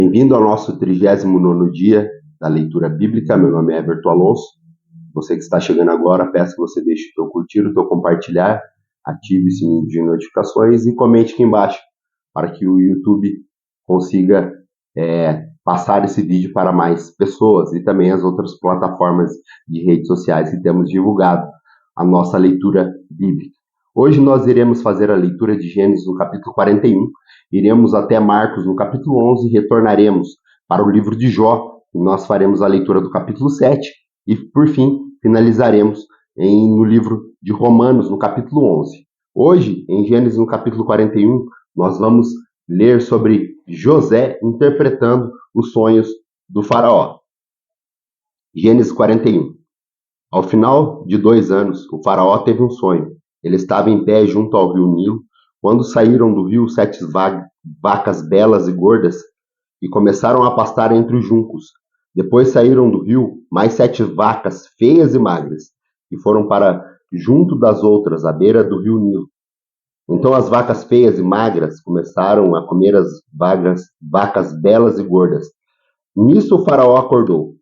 Bem-vindo ao nosso 39º dia da leitura bíblica. Meu nome é Everton Alonso. Você que está chegando agora, peço que você deixe o teu curtir, o teu compartilhar, ative o sininho de notificações e comente aqui embaixo para que o YouTube consiga passar esse vídeo para mais pessoas e também as outras plataformas de redes sociais que temos divulgado a nossa leitura bíblica. Hoje nós iremos fazer a leitura de Gênesis no capítulo 41, iremos até Marcos no capítulo 11 e retornaremos para o livro de Jó, e nós faremos a leitura do capítulo 7 e, por fim, finalizaremos no livro de Romanos no capítulo 11. Hoje, em Gênesis no capítulo 41, nós vamos ler sobre José interpretando os sonhos do faraó. Gênesis 41. Ao final de 2 anos, o faraó teve um sonho. Ele estava em pé junto ao rio Nilo, quando saíram do rio 7 vacas belas e gordas e começaram a pastar entre os juncos. Depois saíram do rio mais 7 vacas feias e magras, e foram para junto das outras, à beira do rio Nilo. Então as vacas feias e magras começaram a comer as vacas belas e gordas. Nisso o faraó acordou,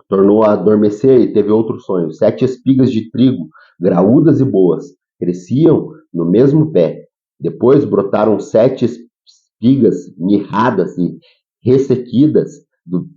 tornou a adormecer e teve outro sonho. 7 espigas de trigo, graúdas e boas, cresciam no mesmo pé. Depois brotaram 7 espigas mirradas e ressequidas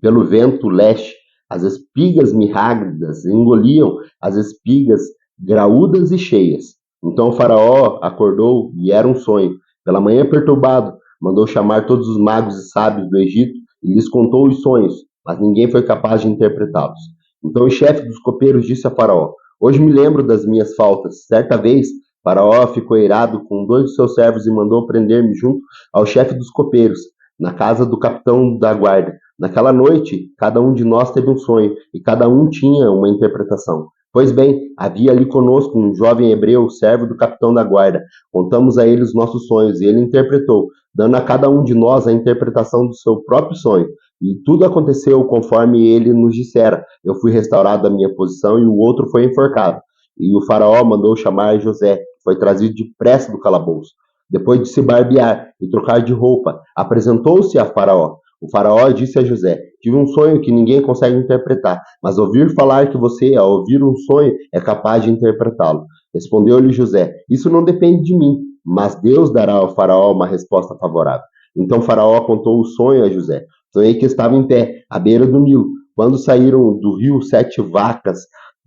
pelo vento leste. As espigas mirradas engoliam as espigas graúdas e cheias. Então o faraó acordou e era um sonho. Pela manhã perturbado, mandou chamar todos os magos e sábios do Egito e lhes contou os sonhos, mas ninguém foi capaz de interpretá-los. Então o chefe dos copeiros disse a Faraó: hoje me lembro das minhas faltas. Certa vez, Faraó ficou irado com 2 de seus servos e mandou prender-me junto ao chefe dos copeiros, na casa do capitão da guarda. Naquela noite, cada um de nós teve um sonho, e cada um tinha uma interpretação. Pois bem, havia ali conosco um jovem hebreu, servo do capitão da guarda. Contamos a ele os nossos sonhos, e ele interpretou, dando a cada um de nós a interpretação do seu próprio sonho. E tudo aconteceu conforme ele nos dissera. Eu fui restaurado da minha posição e o outro foi enforcado. E o faraó mandou chamar José, que foi trazido depressa do calabouço. Depois de se barbear e trocar de roupa, apresentou-se a Faraó. O faraó disse a José: tive um sonho que ninguém consegue interpretar, mas ouvir falar que você, ao ouvir um sonho, é capaz de interpretá-lo. Respondeu-lhe José: isso não depende de mim, mas Deus dará ao faraó uma resposta favorável. Então Faraó contou o sonho a José. Sonhei que estava em pé, à beira do Nilo, quando saíram do rio 7 vacas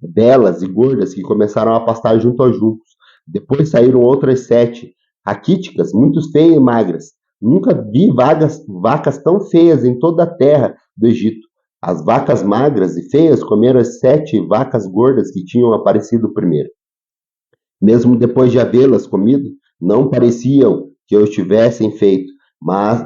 belas e gordas que começaram a pastar junto aos juncos. Depois saíram outras 7, raquíticas, muito feias e magras. Nunca vi vacas tão feias em toda a terra do Egito. As vacas magras e feias comeram as 7 vacas gordas que tinham aparecido primeiro. Mesmo depois de havê-las comido, não pareciam que eu tivessem feito,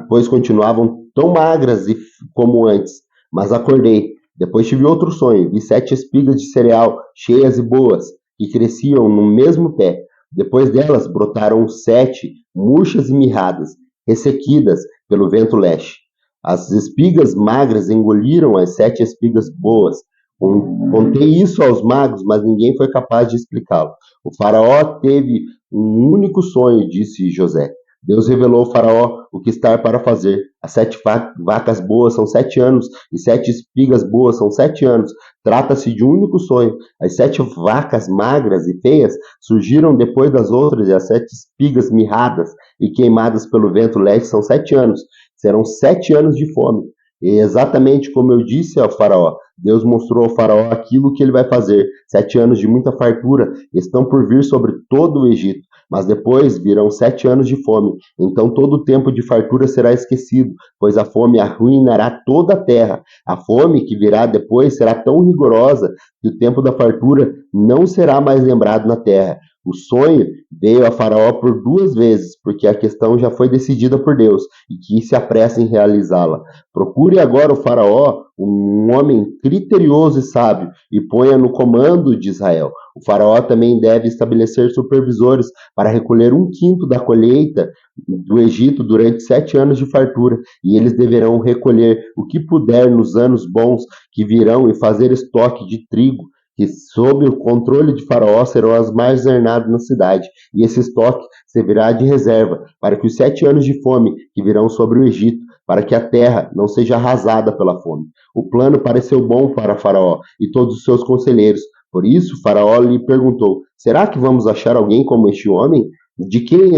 pois continuavam tão magras como antes. Mas acordei. Depois tive outro sonho. Vi 7 espigas de cereal, cheias e boas, que cresciam no mesmo pé. Depois delas brotaram 7 murchas e mirradas, ressequidas pelo vento leste. As espigas magras engoliram as 7 espigas boas. Contei isso aos magos, mas ninguém foi capaz de explicá-lo. O faraó teve um único sonho, disse José. Deus revelou ao faraó o que está para fazer. As 7 vacas boas são 7 anos, e 7 espigas boas são 7 anos. Trata-se de um único sonho. As 7 vacas magras e feias surgiram depois das outras, e as 7 espigas mirradas e queimadas pelo vento leste são 7 anos. Serão 7 anos de fome. E exatamente como eu disse ao faraó, Deus mostrou ao faraó aquilo que ele vai fazer. 7 anos de muita fartura estão por vir sobre todo o Egito, mas depois virão 7 anos de fome. Então todo o tempo de fartura será esquecido, pois a fome arruinará toda a terra. A fome que virá depois será tão rigorosa que o tempo da fartura não será mais lembrado na terra. O sonho veio a Faraó por 2 vezes, porque a questão já foi decidida por Deus e que se apressa em realizá-la. Procure agora o Faraó, um homem criterioso e sábio, e ponha no comando de Israel. O Faraó também deve estabelecer supervisores para recolher 1/5 da colheita do Egito durante 7 anos de fartura, e eles deverão recolher o que puder nos anos bons que virão e fazer estoque de trigo, que sob o controle de Faraó serão as mais armazenadas na cidade, e esse estoque servirá de reserva para que os 7 anos de fome que virão sobre o Egito para que a terra não seja arrasada pela fome. O plano pareceu bom para Faraó e todos os seus conselheiros. Por isso, Faraó lhe perguntou: será que vamos achar alguém como este homem? De quem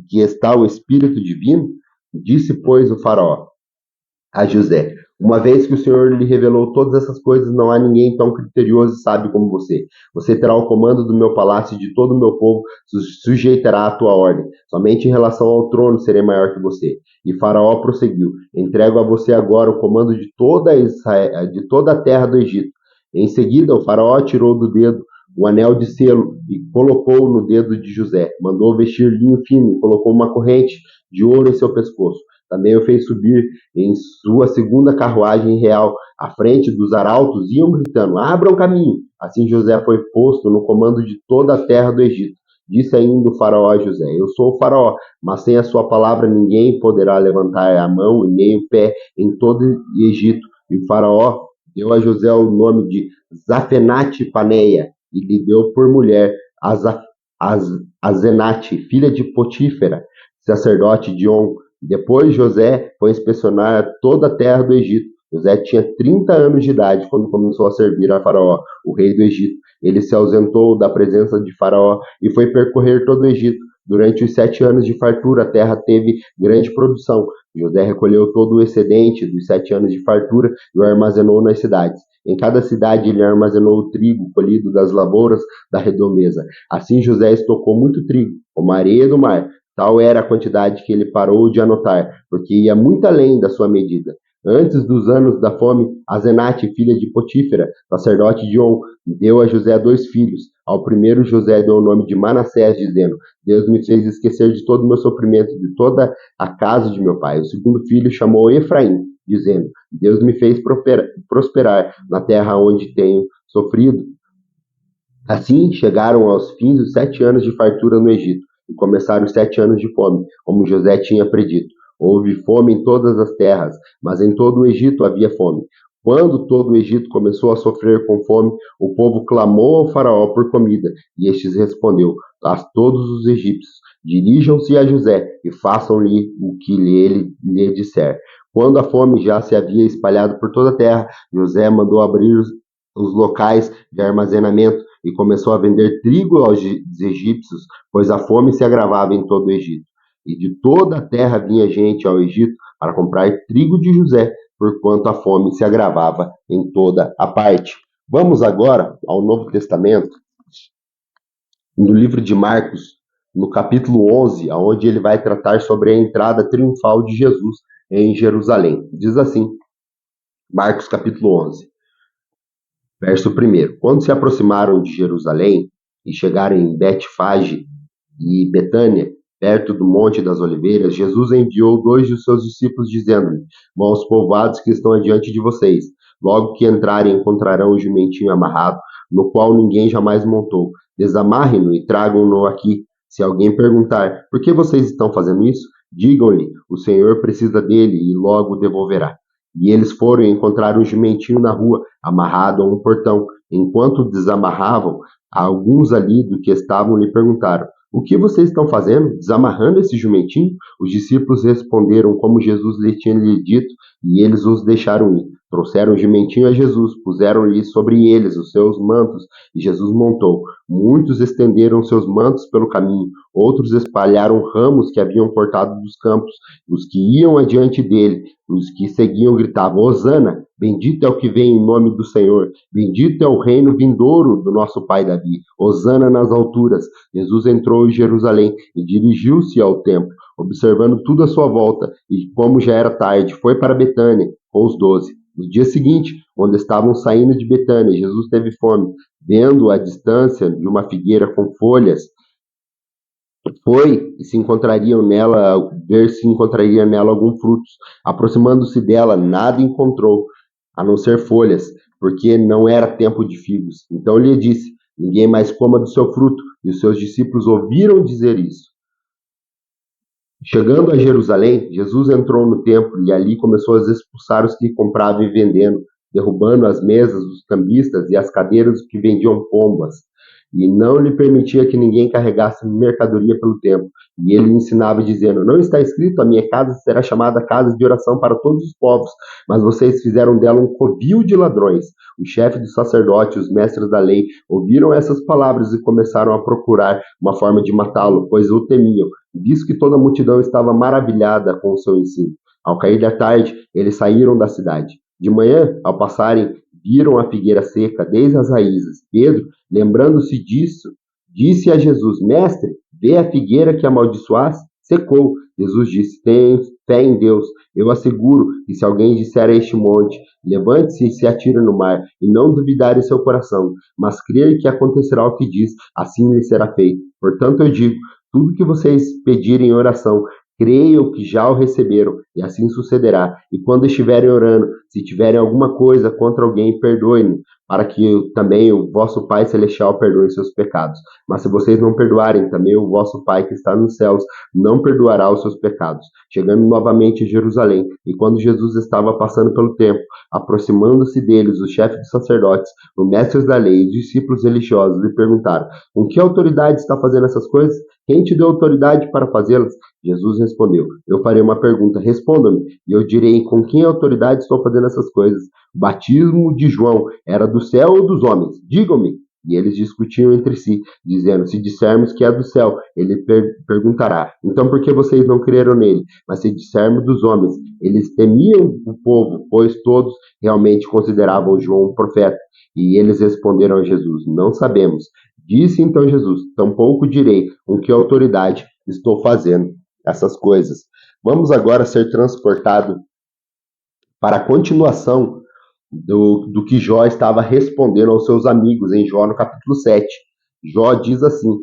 que está o Espírito Divino? Disse, pois, o Faraó a José: uma vez que o Senhor lhe revelou todas essas coisas, não há ninguém tão criterioso e sábio como você. Você terá o comando do meu palácio e de todo o meu povo sujeitará a tua ordem. Somente em relação ao trono serei maior que você. E Faraó prosseguiu: entrego a você agora o comando de toda Israel, de toda a terra do Egito. Em seguida, o Faraó tirou do dedo o anel de selo e colocou no dedo de José. Mandou vestir linho fino e colocou uma corrente de ouro em seu pescoço. Também o fez subir em sua segunda carruagem real, à frente dos arautos, iam gritando: abram caminho! Assim José foi posto no comando de toda a terra do Egito. Disse ainda o faraó a José: eu sou o faraó, mas sem a sua palavra ninguém poderá levantar a mão e nem o pé em todo o Egito. E o faraó deu a José o nome de Zafenate Paneia e lhe deu por mulher Azenate, filha de Potífera, sacerdote de On. Depois José foi inspecionar toda a terra do Egito. José tinha 30 anos de idade quando começou a servir a Faraó, o rei do Egito. Ele se ausentou da presença de Faraó e foi percorrer todo o Egito. Durante os 7 anos de fartura, a terra teve grande produção. José recolheu todo o excedente dos 7 anos de fartura e o armazenou nas cidades. Em cada cidade ele armazenou o trigo colhido das lavouras da redondeza. Assim José estocou muito trigo, como a areia do mar. Tal era a quantidade que ele parou de anotar, porque ia muito além da sua medida. Antes dos anos da fome, Azenate, filha de Potífera, sacerdote de On, deu a José 2 filhos. Ao primeiro José deu o nome de Manassés, dizendo: Deus me fez esquecer de todo o meu sofrimento, de toda a casa de meu pai. O segundo filho chamou Efraim, dizendo: Deus me fez prosperar na terra onde tenho sofrido. Assim chegaram aos fins dos 7 anos de fartura no Egito, e começaram os 7 anos de fome, como José tinha predito. Houve fome em todas as terras, mas em todo o Egito havia fome. Quando todo o Egito começou a sofrer com fome, o povo clamou ao faraó por comida, e este respondeu a todos os egípcios: dirijam-se a José e façam-lhe o que ele lhe disser. Quando a fome já se havia espalhado por toda a terra, José mandou abrir os locais de armazenamento e começou a vender trigo aos egípcios, pois a fome se agravava em todo o Egito. E de toda a terra vinha gente ao Egito para comprar trigo de José, porquanto a fome se agravava em toda a parte. Vamos agora ao Novo Testamento, no livro de Marcos, no capítulo 11, onde ele vai tratar sobre a entrada triunfal de Jesus em Jerusalém. Diz assim, Marcos capítulo 11. Verso 1. Quando se aproximaram de Jerusalém e chegaram em Betfage e Betânia, perto do Monte das Oliveiras, Jesus enviou 2 de seus discípulos, dizendo-lhe: vão aos povoados que estão adiante de vocês. Logo que entrarem, encontrarão o jumentinho amarrado, no qual ninguém jamais montou. Desamarrem-no e tragam-no aqui. Se alguém perguntar: por que vocês estão fazendo isso? Digam-lhe: o Senhor precisa dele e logo o devolverá. E eles foram e encontraram um jumentinho na rua, amarrado a um portão. Enquanto desamarravam, alguns ali do que estavam lhe perguntaram: o que vocês estão fazendo? Desamarrando esse jumentinho? Os discípulos responderam como Jesus lhe tinha dito, e eles os deixaram ir. Trouxeram o jumentinho a Jesus, puseram-lhe sobre eles os seus mantos, e Jesus montou. Muitos estenderam seus mantos pelo caminho, outros espalharam ramos que haviam cortado dos campos. Os que iam adiante dele, os que seguiam gritavam: Hosana, bendito é o que vem em nome do Senhor, bendito é o reino vindouro do nosso pai Davi, Hosana nas alturas. Jesus entrou em Jerusalém e dirigiu-se ao templo, observando tudo à sua volta, e como já era tarde, foi para Betânia com os 12. No dia seguinte, quando estavam saindo de Betânia, Jesus teve fome. Vendo a distância de uma figueira com folhas, foi e se encontraria nela, ver se encontraria nela algum fruto. Aproximando-se dela, nada encontrou, a não ser folhas, porque não era tempo de figos. Então lhe disse: ninguém mais coma do seu fruto. E os seus discípulos ouviram dizer isso. Chegando a Jerusalém, Jesus entrou no templo e ali começou a expulsar os que compravam e vendendo, derrubando as mesas dos cambistas e as cadeiras que vendiam pombas. e não lhe permitia que ninguém carregasse mercadoria pelo templo. E ele ensinava dizendo: não está escrito, a minha casa será chamada casa de oração para todos os povos, mas vocês fizeram dela um covil de ladrões. O chefe do sacerdote e os mestres da lei ouviram essas palavras e começaram a procurar uma forma de matá-lo, pois o temiam, visto que toda a multidão estava maravilhada com o seu ensino. Ao cair da tarde, eles saíram da cidade. De manhã, ao passarem, viram a figueira seca desde as raízes. Pedro, lembrando-se disso, disse a Jesus: Mestre, vê a figueira que amaldiçoaste? Secou. Jesus disse: Tem fé em Deus. Eu asseguro que se alguém disser a este monte: levante-se e se atire no mar, e não duvidar em seu coração, mas crer que acontecerá o que diz, assim lhe será feito. Portanto, eu digo: tudo que vocês pedirem em oração, creiam que já o receberam, e assim sucederá. E quando estiverem orando, se tiverem alguma coisa contra alguém, perdoem, para que também o vosso Pai Celestial perdoe seus pecados. Mas se vocês não perdoarem, também o vosso Pai que está nos céus não perdoará os seus pecados. Chegando novamente a Jerusalém, e quando Jesus estava passando pelo templo, aproximando-se deles, os chefes dos sacerdotes, os mestres da lei e os discípulos religiosos lhe perguntaram: com que autoridade está fazendo essas coisas? Quem te deu autoridade para fazê-las? Jesus respondeu: eu farei uma pergunta, responda-me, e eu direi com que autoridade estou fazendo essas coisas. O batismo de João era do céu ou dos homens? Digam-me. E eles discutiam entre si, dizendo: se dissermos que é do céu, ele perguntará: então por que vocês não creram nele? Mas se dissermos dos homens, eles temiam o povo, pois todos realmente consideravam João um profeta. E eles responderam a Jesus: não sabemos. Disse então Jesus: tampouco direi com que autoridade estou fazendo essas coisas. Vamos agora ser transportados para a continuação do que Jó estava respondendo aos seus amigos em Jó no capítulo 7. Jó diz assim,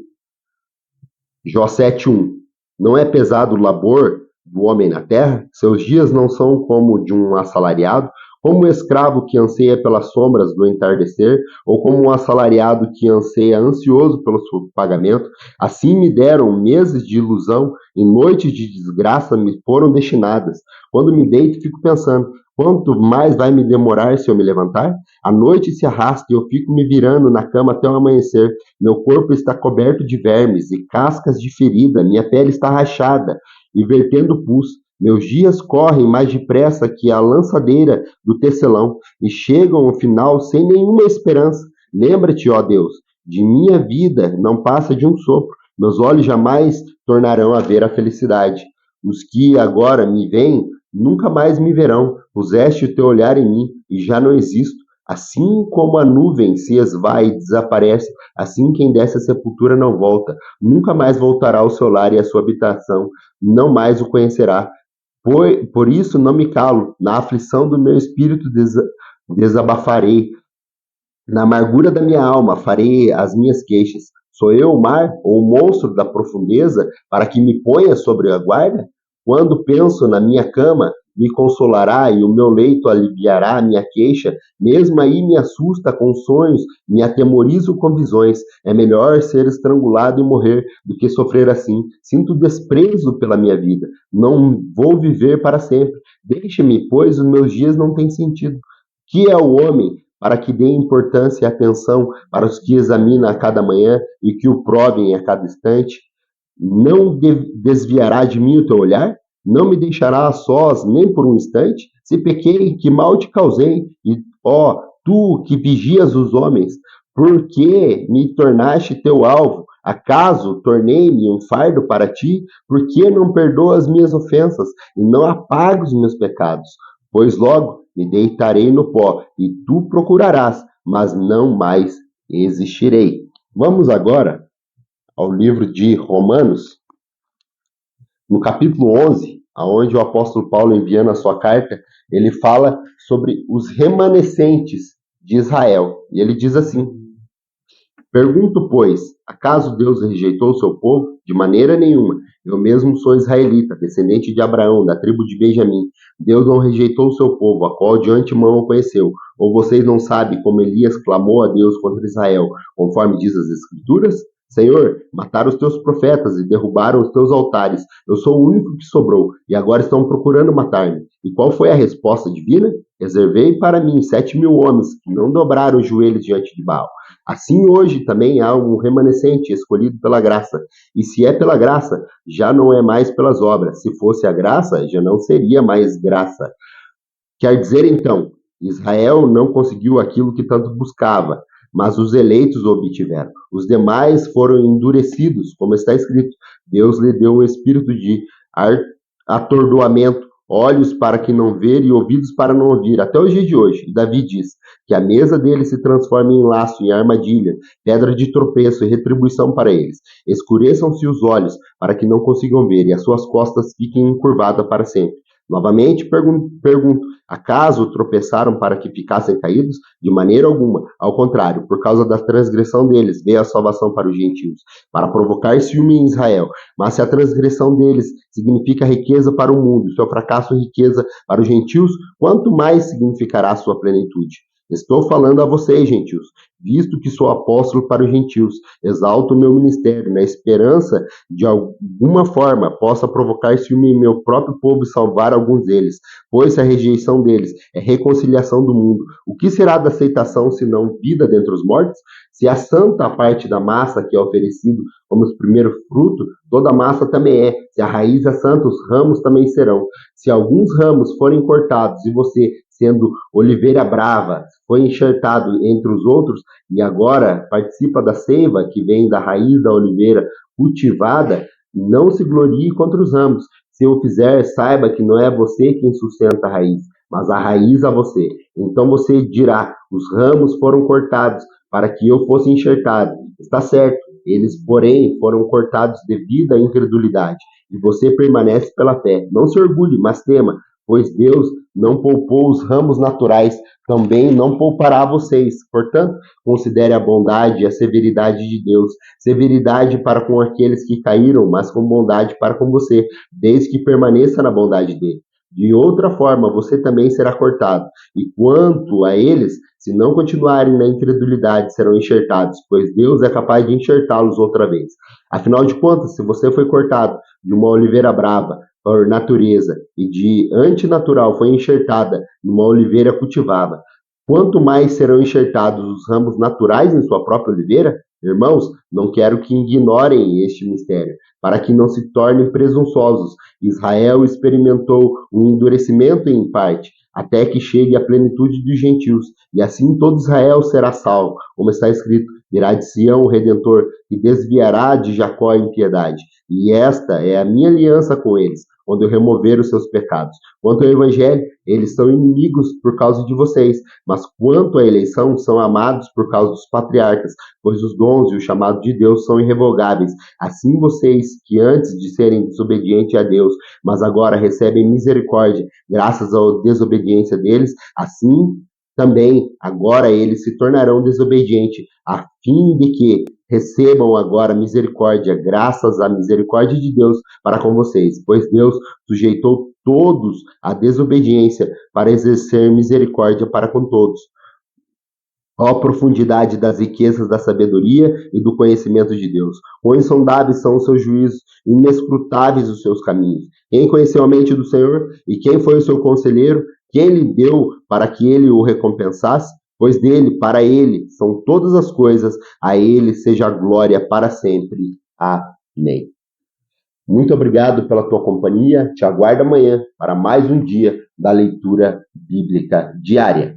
Jó 7:1: não é pesado o labor do homem na terra? Seus dias não são como de um assalariado? Como um escravo que anseia pelas sombras do entardecer, ou como um assalariado que anseia ansioso pelo seu pagamento? Assim me deram meses de ilusão e noites de desgraça me foram destinadas. Quando me deito, fico pensando: quanto mais vai me demorar se eu me levantar? A noite se arrasta e eu fico me virando na cama até o amanhecer. Meu corpo está coberto de vermes e cascas de ferida, minha pele está rachada e vertendo pus. Meus dias correm mais depressa que a lançadeira do tecelão e chegam ao final sem nenhuma esperança. Lembra-te, ó Deus, de minha vida não passa de um sopro. Meus olhos jamais tornarão a ver a felicidade. Os que agora me veem nunca mais me verão. Puseste o teu olhar em mim e já não existo. Assim como a nuvem se esvai e desaparece, assim quem desce à sepultura não volta. Nunca mais voltará ao seu lar e à sua habitação. Não mais o conhecerá. Por isso não me calo, na aflição do meu espírito desabafarei, na amargura da minha alma farei as minhas queixas. Sou eu o mar, ou o monstro da profundeza, para que me ponha sobre a guarda? Quando penso na minha cama, me consolará e o meu leito aliviará a minha queixa, mesmo aí me assusta com sonhos, me atemorizo com visões. É melhor ser estrangulado e morrer do que sofrer assim. Sinto desprezo pela minha vida. Não vou viver para sempre. Deixe-me, pois os meus dias não têm sentido. Que é o homem para que dê importância e atenção para os que examina a cada manhã e que o provem a cada instante? Não desviará de mim o teu olhar? Não me deixará a sós nem por um instante? Se pequei, que mal te causei? E, ó, tu que vigias os homens, por que me tornaste teu alvo? Acaso tornei-me um fardo para ti? Por que não perdoas minhas ofensas e não apagas os meus pecados? Pois logo me deitarei no pó e tu procurarás, mas não mais existirei. Vamos agora ao livro de Romanos, no capítulo 11, aonde o apóstolo Paulo, enviando a sua carta, ele fala sobre os remanescentes de Israel. E ele diz assim: pergunto, pois, acaso Deus rejeitou o seu povo? De maneira nenhuma. Eu mesmo sou israelita, descendente de Abraão, da tribo de Benjamim. Deus não rejeitou o seu povo, a qual de antemão conheceu. Ou vocês não sabem como Elias clamou a Deus contra Israel, conforme diz as Escrituras? Senhor, mataram os teus profetas e derrubaram os teus altares. Eu sou o único que sobrou, e agora estão procurando matar-me. E qual foi a resposta divina? Reservei para mim 7.000 homens que não dobraram os joelhos diante de Baal. Assim hoje também há um remanescente escolhido pela graça. E se é pela graça, já não é mais pelas obras. Se fosse a graça, já não seria mais graça. Quer dizer então, Israel não conseguiu aquilo que tanto buscava, mas os eleitos o obtiveram. Os demais foram endurecidos, como está escrito. Deus lhe deu um espírito de atordoamento, olhos para que não ver e ouvidos para não ouvir, até o dia de hoje. E Davi diz que a mesa deles se transforme em laço, em armadilha, pedra de tropeço e retribuição para eles. Escureçam-se os olhos para que não consigam ver e as suas costas fiquem encurvadas para sempre. Novamente pergunto, acaso tropeçaram para que ficassem caídos? De maneira alguma. Ao contrário, por causa da transgressão deles, veio a salvação para os gentios, para provocar ciúme em Israel. Mas se a transgressão deles significa riqueza para o mundo, seu fracasso riqueza para os gentios, quanto mais significará a sua plenitude? Estou falando a vocês, gentios, visto que sou apóstolo para os gentios. Exalto o meu ministério, na esperança de alguma forma possa provocar ciúme em meu próprio povo e salvar alguns deles. Pois se a rejeição deles é reconciliação do mundo, o que será da aceitação senão vida dentre os mortos? Se a santa parte da massa que é oferecido como os primeiros frutos, toda a massa também é. Se a raiz é santa, os ramos também serão. Se alguns ramos forem cortados e você, sendo oliveira brava, foi enxertado entre os outros e agora participa da seiva que vem da raiz da oliveira cultivada, não se glorie contra os ramos. Se o fizer, saiba que não é você quem sustenta a raiz, mas a raiz a você. Então você dirá, os ramos foram cortados para que eu fosse enxertado. Está certo, eles, porém, foram cortados devido à incredulidade. E você permanece pela fé. Não se orgulhe, mas tema, pois Deus não poupou os ramos naturais, também não poupará vocês. Portanto, considere a bondade e a severidade de Deus. Severidade para com aqueles que caíram, mas com bondade para com você, desde que permaneça na bondade dele. De outra forma, você também será cortado. E quanto a eles, se não continuarem na incredulidade, serão enxertados, pois Deus é capaz de enxertá-los outra vez. Afinal de contas, se você foi cortado de uma oliveira brava, por natureza, e de antinatural foi enxertada numa oliveira cultivada, quanto mais serão enxertados os ramos naturais em sua própria oliveira? Irmãos, não quero que ignorem este mistério, para que não se tornem presunçosos. Israel experimentou um endurecimento em parte, até que chegue a plenitude dos gentios, e assim todo Israel será salvo, como está escrito, virá de Sião o Redentor, e desviará de Jacó a impiedade. E esta é a minha aliança com eles, quando eu remover os seus pecados. Quanto ao Evangelho, eles são inimigos por causa de vocês, mas quanto à eleição, são amados por causa dos patriarcas, pois os dons e o chamado de Deus são irrevogáveis. Assim vocês, que antes de serem desobedientes a Deus, mas agora recebem misericórdia, graças à desobediência deles, assim também agora eles se tornarão desobedientes, a fim de que recebam agora misericórdia, graças à misericórdia de Deus para com vocês, pois Deus sujeitou todos à desobediência para exercer misericórdia para com todos. Ó a profundidade das riquezas da sabedoria e do conhecimento de Deus. Quão insondáveis são os seus juízos, inescrutáveis os seus caminhos. Quem conheceu a mente do Senhor? E quem foi o seu conselheiro? Quem lhe deu para que ele o recompensasse? Pois dele, para ele, são todas as coisas, a ele seja a glória para sempre. Amém. Muito obrigado pela tua companhia. Te aguardo amanhã para mais um dia da leitura bíblica diária.